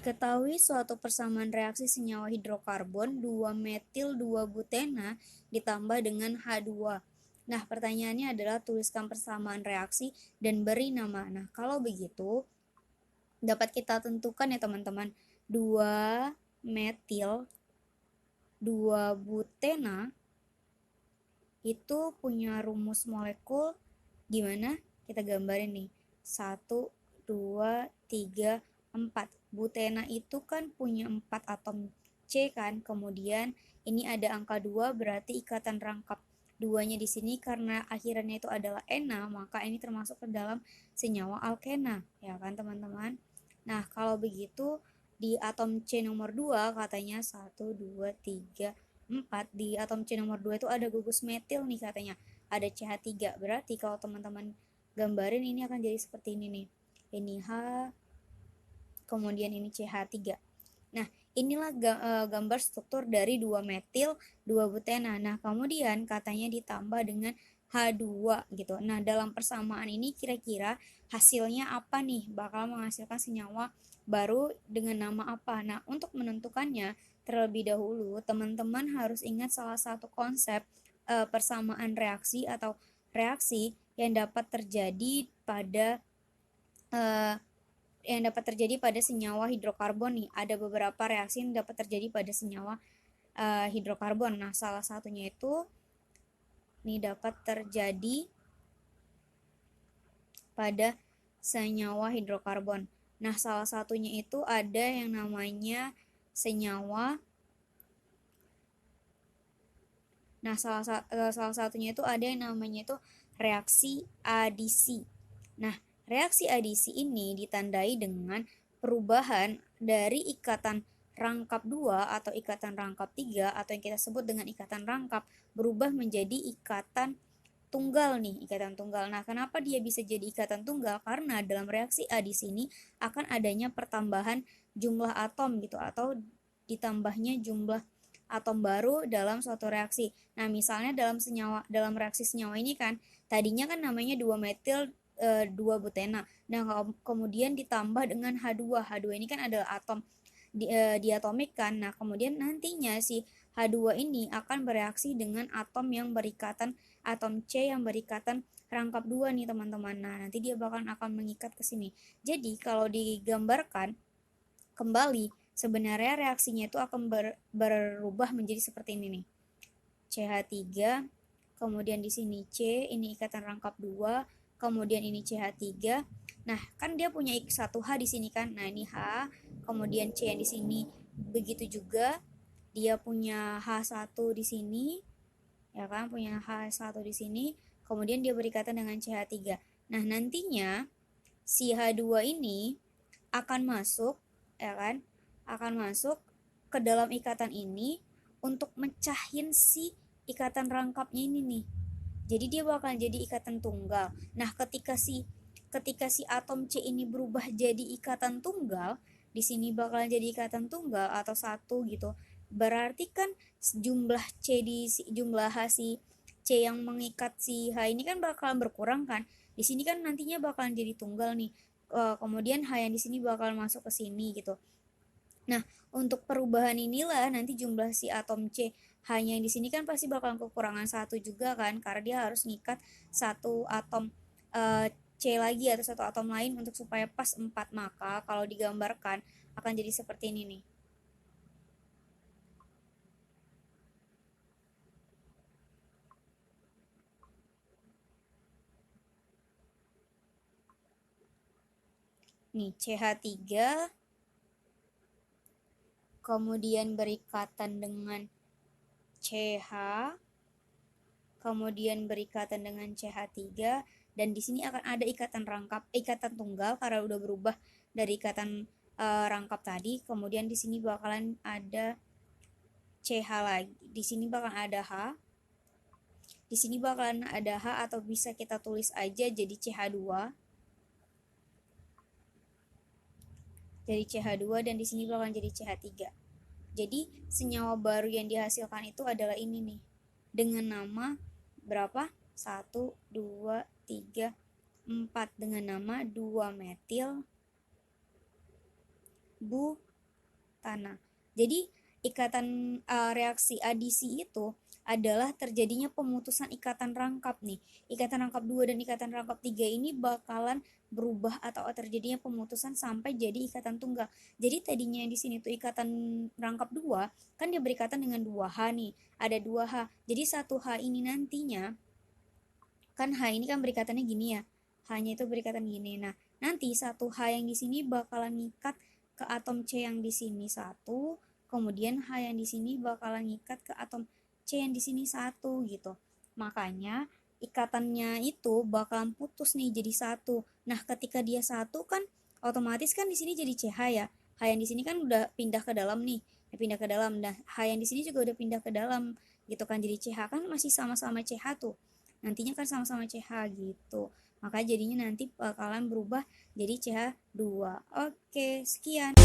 Diketahui suatu persamaan reaksi senyawa hidrokarbon 2-metil 2-butena ditambah dengan H2. Nah, pertanyaannya adalah tuliskan persamaan reaksi dan beri nama. Nah, kalau begitu dapat kita tentukan ya teman-teman. 2-metil 2-butena itu punya rumus molekul gimana? Kita gambarin nih. 1, 2, 3, 4. Butena itu kan punya 4 atom C kan. Kemudian ini ada angka 2 berarti ikatan rangkap duanya di sini karena akhirannya itu adalah ena, maka ini termasuk ke dalam senyawa alkena, ya kan teman-teman? Nah, kalau begitu di atom C nomor 2 katanya 1, 2, 3, 4. Di atom C nomor 2 itu ada gugus metil nih katanya. Ada CH3. Berarti kalau teman-teman gambarin ini akan jadi seperti ini nih. Ini H, kemudian ini CH3. Nah, inilah gambar struktur dari 2-metil 2-butena. Nah, kemudian katanya ditambah dengan H2 gitu. Nah, dalam persamaan ini kira-kira hasilnya apa nih? Bakal menghasilkan senyawa baru dengan nama apa? Nah, untuk menentukannya terlebih dahulu, teman-teman harus ingat salah satu konsep persamaan reaksi atau reaksi yang dapat terjadi pada senyawa hidrokarbon nih. Ada beberapa reaksi yang dapat terjadi pada senyawa hidrokarbon. Nah, salah satunya itu nih dapat terjadi pada senyawa hidrokarbon. Nah, salah satunya itu ada yang namanya senyawa. Nah, salah satunya itu ada yang namanya itu reaksi adisi. Nah, reaksi adisi ini ditandai dengan perubahan dari ikatan rangkap 2 atau ikatan rangkap 3 atau yang kita sebut dengan ikatan rangkap berubah menjadi ikatan tunggal nih, ikatan tunggal. Nah, kenapa dia bisa jadi ikatan tunggal? Karena dalam reaksi adisi ini akan adanya pertambahan jumlah atom gitu atau ditambahnya jumlah atom baru dalam suatu reaksi. Nah, misalnya dalam reaksi senyawa ini kan tadinya kan namanya 2-metil 2-butena. Nah, kemudian ditambah dengan H2. H2 ini kan adalah atom diatomik kan. Nah, kemudian nantinya si H2 ini akan bereaksi dengan atom yang berikatan atom C yang berikatan rangkap 2 nih teman-teman. Nah, nanti dia akan mengikat ke sini. Jadi, kalau digambarkan kembali, sebenarnya reaksinya itu akan berubah menjadi seperti ini nih. CH3, kemudian di sini C, ini ikatan rangkap 2, kemudian ini CH3. Nah, kan dia punya satu H di sini kan. Nah, ini H, kemudian C yang di sini. Begitu juga dia punya H1 di sini, ya kan? Punya H1 di sini, kemudian dia berikatan dengan CH3. Nah, nantinya si H2 ini akan masuk, ya kan? Akan masuk ke dalam ikatan ini untuk mecahin si ikatan rangkapnya ini nih. Jadi dia bakal jadi ikatan tunggal. Nah, ketika si atom C ini berubah jadi ikatan tunggal, di sini bakal jadi ikatan tunggal atau satu gitu. Berarti kan jumlah H si C yang mengikat si H ini kan bakalan berkurang kan. Di sini kan nantinya bakalan jadi tunggal nih. Kemudian H yang di sini bakal masuk ke sini gitu. Nah, untuk perubahan inilah nanti jumlah si atom C hanya di sini kan pasti bakalan kekurangan satu juga kan, karena dia harus ngikat satu atom C lagi atau satu atom lain untuk supaya pas 4. Maka kalau digambarkan akan jadi seperti ini nih. Nih, CH3 kemudian berikatan dengan CH, kemudian berikatan dengan CH3, dan di sini akan ada ikatan tunggal karena udah berubah dari ikatan rangkap tadi. Kemudian di sini bakalan ada CH lagi. Di sini bakalan ada H. Di sini bakalan ada H atau bisa kita tulis aja jadi CH2. Jadi CH2 dan di sini bakalan jadi CH3. Jadi senyawa baru yang dihasilkan itu adalah ini nih. Dengan nama berapa? 1, 2, 3, 4 dengan nama 2-metil ikatan. Nah, jadi reaksi adisi itu adalah terjadinya pemutusan ikatan rangkap nih. Ikatan rangkap 2 dan ikatan rangkap 3 ini bakalan berubah atau terjadinya pemutusan sampai jadi ikatan tunggal. Jadi tadinya di sini tuh ikatan rangkap 2 kan dia berikatan dengan 2H nih. Ada 2H. Jadi 1H ini nantinya kan H ini kan berikatannya gini ya. H-nya itu berikatan gini. Nah, nanti 1H yang di sini bakalan ngikat ke atom C yang di sini satu, kemudian H yang di sini bakalan ngikat ke atom C yang di sini satu gitu. Makanya ikatannya itu bakalan putus nih jadi satu. Nah, ketika dia satu kan otomatis kan di sini jadi CH ya. H yang di sini kan udah pindah ke dalam nih, pindah ke dalam. Nah, H yang di sini juga udah pindah ke dalam gitu kan. Jadi CH kan masih sama-sama CH tuh. Nantinya kan sama-sama CH gitu. Maka jadinya nanti bakalan berubah jadi CH2. Oke, sekian.